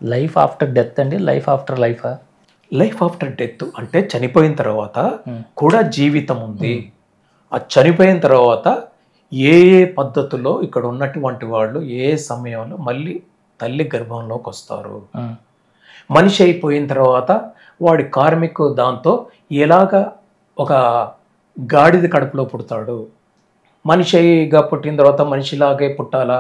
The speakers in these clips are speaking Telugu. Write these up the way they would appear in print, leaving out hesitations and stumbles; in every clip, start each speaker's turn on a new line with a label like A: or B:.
A: లైఫ్ ఆఫ్టర్ డెత్ అండి, లైఫ్ ఆఫ్టర్ లైఫా?
B: లైఫ్ ఆఫ్టర్ డెత్ అంటే చనిపోయిన తర్వాత కూడా జీవితం ఉంది. ఆ చనిపోయిన తర్వాత ఏ ఏ పద్ధతుల్లో ఇక్కడ ఉన్నటువంటి వాళ్ళు ఏ సమయంలో మళ్ళీ తల్లి గర్భంలోకి వస్తారు, మనిషి అయిపోయిన తర్వాత వాడి కార్మిక దాంతో ఎలాగ ఒక గాడిద కడుపులో పుడతాడు, మనిషిగా పుట్టిన తర్వాత మనిషిలాగే పుట్టాలా,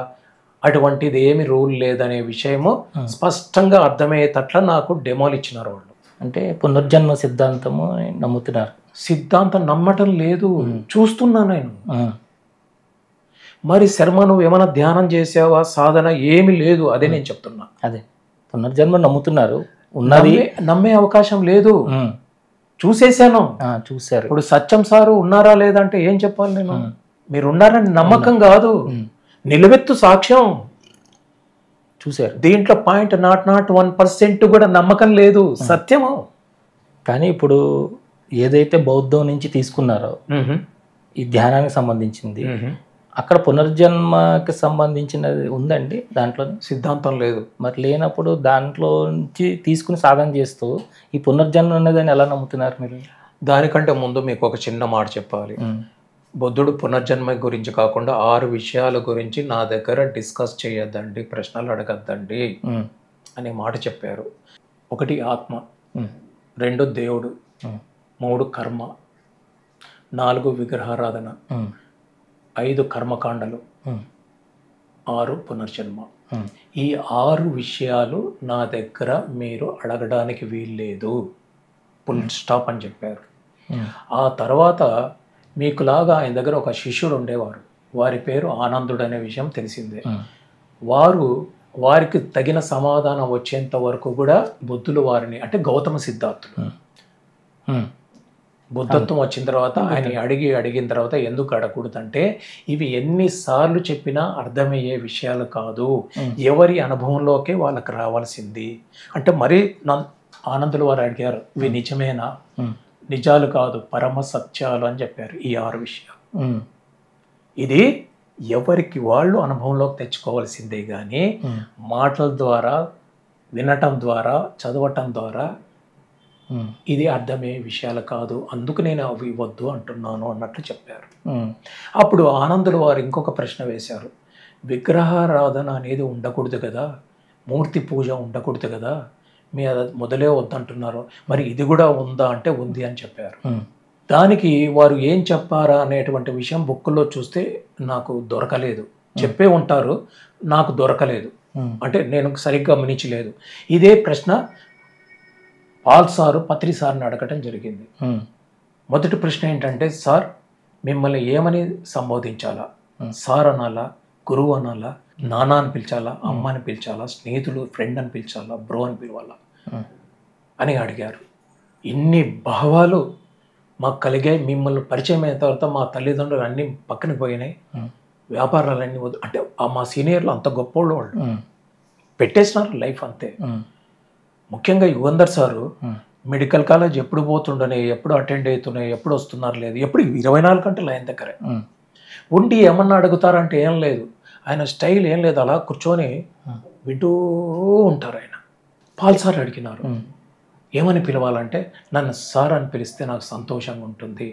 B: అటువంటిది ఏమి రూల్ లేదనే విషయము స్పష్టంగా అర్థమయ్యేటట్ల నాకు డెమోలు ఇచ్చినారు వాళ్ళు.
A: అంటే పునర్జన్మ సిద్ధాంతము నమ్ముతున్నారు.
B: సిద్ధాంతం నమ్మటం లేదు, చూస్తున్నా నేను. మరి శర్మ నువ్వు ఏమైనా ధ్యానం చేసావా, సాధన ఏమి లేదు, అదే నేను చెప్తున్నా.
A: అదే పునర్జన్మ నమ్ముతున్నారు, ఉన్నది
B: నమ్మే అవకాశం లేదు. చూసేసాను,
A: చూశారు.
B: ఇప్పుడు సత్యం సారు ఉన్నారా లేదంటే ఏం చెప్పాలి నేను? మీరు ఉన్నారని నమ్మకం కాదు, నిలబెత్తు సాక్ష్యం
A: చూశారు.
B: దీంట్లో 0.01% కూడా నమ్మకం లేదు, సత్యము.
A: కానీ ఇప్పుడు ఏదైతే బౌద్ధం నుంచి తీసుకున్నారో ఈ ధ్యానానికి సంబంధించింది, అక్కడ పునర్జన్మకి సంబంధించినది ఉందండి దాంట్లో?
B: సిద్ధాంతం లేదు.
A: మరి లేనప్పుడు దాంట్లో నుంచి తీసుకుని సాధన చేస్తూ ఈ పునర్జన్మ అనేదాన్ని ఎలా నమ్ముతున్నారు మీరు?
B: దానికంటే ముందు మీకు ఒక చిన్న మాట చెప్పాలి. బుద్ధుడు పునర్జన్మ గురించి కాకుండా 6 విషయాల గురించి నా దగ్గర డిస్కస్ చేయొద్దండి, ప్రశ్నలు అడగద్దండి అనే మాట చెప్పారు. 1 ఆత్మ, 2 దేవుడు, 3 కర్మ, 4 విగ్రహారాధన, 5 కర్మకాండలు, 6 పునర్జన్మ. ఈ 6 విషయాలు నా దగ్గర మీరు అడగడానికి వీల్లేదు, ఫుల్ స్టాప్ అని చెప్పారు. ఆ తర్వాత మీకులాగా ఆయన దగ్గర ఒక శిష్యుడు ఉండేవారు, వారి పేరు ఆనందుడు అనే విషయం తెలిసిందే. వారికి తగిన సమాధానం వచ్చేంత వరకు కూడా బుద్ధులు వారిని, అంటే గౌతమ సిద్ధార్థులు బుద్ధత్వం వచ్చిన తర్వాత ఆయన అడిగిన తర్వాత ఎందుకు అడగకూడదంటే ఇవి ఎన్నిసార్లు చెప్పినా అర్థమయ్యే విషయాలు కాదు, ఎవరి అనుభవంలోకే వాళ్ళకి రావాల్సింది. అంటే మరి ఆనందులు వారు అడిగారు, ఇవి నిజమేనా? నిజాలు కాదు, పరమ సత్యాలు అని చెప్పారు ఈ 6 విషయాలు. ఇది ఎవరికి వాళ్ళు అనుభవంలోకి తెచ్చుకోవాల్సిందే కానీ మాటల ద్వారా, వినటం ద్వారా, చదవటం ద్వారా ఇది అర్థమయ్యే విషయాలు కాదు, అందుకు నేను అవి వద్దు అంటున్నాను అన్నట్లు చెప్పారు. అప్పుడు ఆనందులు వారు ఇంకొక ప్రశ్న వేశారు, విగ్రహారాధన అనేది ఉండకూడదు కదా, మూర్తి పూజ ఉండకూడదు కదా, మీరు మొదలే వద్దంటున్నారు, మరి ఇది కూడా ఉందా అంటే ఉంది అని చెప్పారు. దానికి వారు ఏం చెప్పారా అనేటువంటి విషయం బుక్కులో చూస్తే నాకు దొరకలేదు. చెప్పే ఉంటారు, నాకు దొరకలేదు, అంటే నేను సరిగ్గా గమనించలేదు. ఇదే ప్రశ్న పాల్ సారు పత్రి సార్ని అడగటం జరిగింది. మొదటి ప్రశ్న ఏంటంటే, సార్ మిమ్మల్ని ఏమని సంబోధించాలా, సార్ అనాలా, గురువు అనాలా, నాన్న అని పిలిచాలా, అమ్మ అని పిలిచాలా, స్నేహితులు ఫ్రెండ్ అని పిలిచాలా, బ్రో అని పిలవాలా అని అడిగారు. ఇన్ని భావాలు మాకు కలిగాయి. మిమ్మల్ని పరిచయం అయిన తర్వాత మా తల్లిదండ్రులు అన్నీ పక్కన పోయినాయి, వ్యాపారాలన్నీ అంటే మా సీనియర్లు అంత గొప్పోళ్ళు, వాళ్ళు పెట్టేసినారు లైఫ్ అంతే. ముఖ్యంగా యుగంధర్ సారు మెడికల్ కాలేజ్ ఎప్పుడు పోతుండనే, ఎప్పుడు అటెండ్ అవుతున్నాయి, ఎప్పుడు వస్తున్నారు లేదు, ఎప్పుడు 24 గంటలు ఆయన దగ్గరే ఉండి ఏమన్నా అడుగుతారంటే ఏం లేదు, ఆయన స్టైల్ ఏం లేదు, అలా కూర్చొని వింటూ ఉంటారు. ఆయన పాల్ సార్ అడిగినారు ఏమని పిలవాలంటే, నన్ను సార్ అని పిలిస్తే నాకు సంతోషంగా ఉంటుంది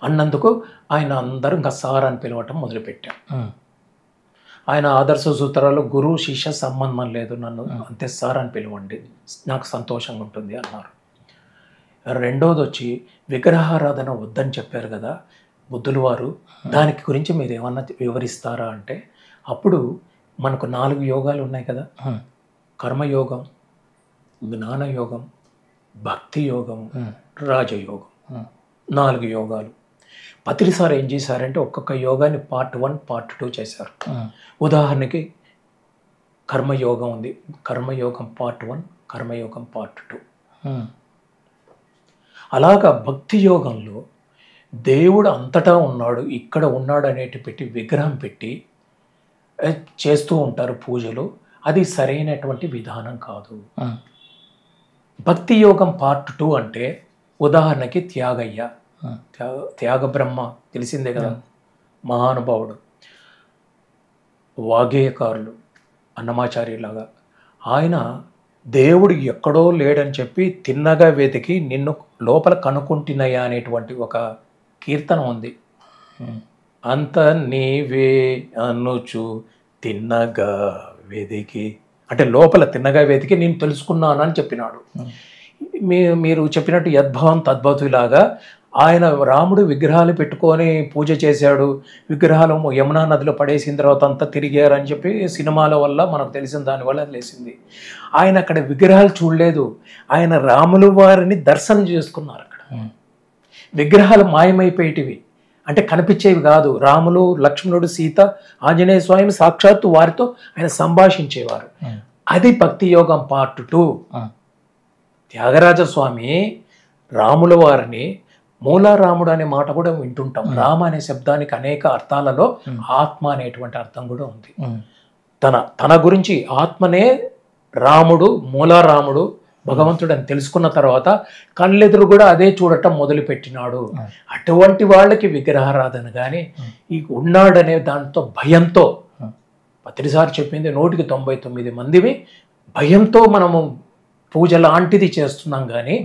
B: అన్నందుకు ఆయన అందరూ ఇంకా సార్ అని పిలవటం మొదలుపెట్టారు. ఆయన ఆదర్శ సూత్రాలు గురువు శిష్య సంబంధం లేదు, నన్ను అంతే సార్ అని పిలవండి, నాకు సంతోషంగా ఉంటుంది అన్నారు. రెండోది వచ్చి విగ్రహారాధన వద్దని చెప్పారు కదా బుద్ధులు వారు, దానికి గురించి మీరు ఏమన్నా వివరిస్తారా అంటే, అప్పుడు మనకు 4 యోగాలు ఉన్నాయి కదా, కర్మయోగం, జ్ఞానయోగం, భక్తి యోగం, రాజయోగం, 4 యోగాలు. పత్రిసారి ఏం చేశారంటే ఒక్కొక్క యోగాన్ని పార్ట్ 1 పార్ట్ 2 చేశారు. ఉదాహరణకి కర్మయోగం ఉంది, కర్మయోగం పార్ట్ 1, కర్మయోగం పార్ట్ 2. అలాగా భక్తి యోగంలో దేవుడు అంతటా ఉన్నాడు, ఇక్కడ ఉన్నాడు అనేటి పెట్టి విగ్రహం పెట్టి చేస్తూ ఉంటారు పూజలు, అది సరైనటువంటి విధానం కాదు. భక్తి యోగం పార్ట్ 2 అంటే ఉదాహరణకి త్యాగయ్య, త్యాగ బ్రహ్మ తెలిసిందే కదా, మహానుభావుడు, వాగ్గేయకారులు, అన్నమాచార్యులాగా ఆయన దేవుడు ఎక్కడో లేడని చెప్పి తిన్నగా వెతికి నిన్ను లోపల కనుక్కుంటున్నాయా అనేటువంటి ఒక కీర్తన ఉంది. అంత నీవే అనుచు తిన్నగా వెతికి, అంటే లోపల తిన్నగా వెతికి నేను తెలుసుకున్నాను అని చెప్పినాడు. మీరు చెప్పినట్టు యద్భవం తద్భవతులాగా ఆయన రాముడు విగ్రహాలు పెట్టుకొని పూజ చేశాడు, విగ్రహాలు యమునా నదిలో పడేసిన తర్వాత అంతా తిరిగారని చెప్పి సినిమాల వల్ల మనకు తెలిసిన దానివల్ల లేసింది. ఆయన అక్కడ విగ్రహాలు చూడలేదు, ఆయన రాములు వారిని దర్శనం చేసుకున్నారు. అక్కడ విగ్రహాలు మాయమైపోయేటివి, అంటే కనిపించేవి కాదు. రాములు, లక్ష్మణుడు, సీత, ఆంజనేయ స్వామి సాక్షాత్తు వారితో ఆయన సంభాషించేవారు. అది భక్తి యోగం పార్ట్ 2. త్యాగరాజ స్వామి రాముల వారిని మూలారాముడు అనే మాట కూడా వింటుంటాం. రామ అనే శబ్దానికి అనేక అర్థాలలో ఆత్మ అనేటువంటి అర్థం కూడా ఉంది. తన గురించి ఆత్మనే రాముడు, మూలారాముడు, భగవంతుడు అని తెలుసుకున్న తర్వాత కళ్ళెదురు కూడా అదే చూడటం మొదలుపెట్టినాడు. అటువంటి వాళ్ళకి విగ్రహారాధన కానీ ఈ ఉన్నాడనే దాంతో భయంతో, పత్రిసారి చెప్పింది 199 మందివి భయంతో మనము పూజ లాంటిది చేస్తున్నాం, కానీ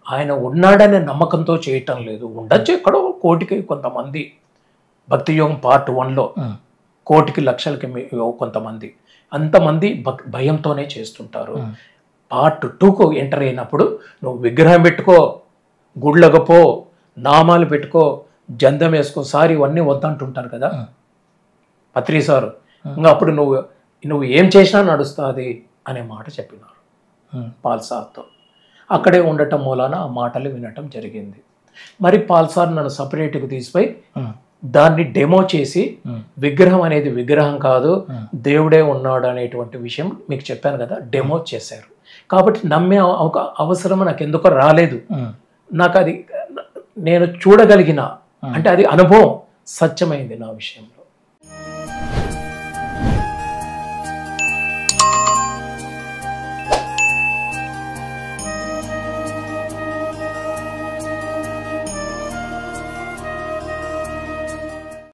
B: ఆయన ఉన్నాడనే నమ్మకంతో చేయటం లేదు. ఉండొచ్చు ఎక్కడో కోటికి కొంతమంది, భక్తి యోగం పార్ట్ 1లో కోటికి లక్షలకి కొంతమంది, అంతమంది భయంతోనే చేస్తుంటారు. పార్ట్ 2కు ఎంటర్ అయినప్పుడు నువ్వు విగ్రహం పెట్టుకో, గుళ్ళకు పో, నామాలు పెట్టుకో, జందం వేసుకో, సారి ఇవన్నీ వద్దంటుంటారు కదా పత్రి సారు. ఇంకా అప్పుడు నువ్వు ఏం చేసినా నడుస్తుంది అనే మాట చెప్పినారు పాల్సార్తో. అక్కడే ఉండటం మూలాన ఆ మాటలు వినటం జరిగింది. మరి పాల్సార్ నన్ను సపరేట్గా తీసిపోయి దాన్ని డెమో చేసి విగ్రహం అనేది విగ్రహం కాదు, దేవుడే ఉన్నాడు అనేటువంటి విషయం మీకు చెప్పాను కదా, డెమో చేశారు. కాబట్టి నమ్మే అవసరం నాకు ఎందుకో రాలేదు. నాకు అది నేను చూడగలిగిన, అంటే అది అనుభవం సత్యమైంది నా విషయంలో.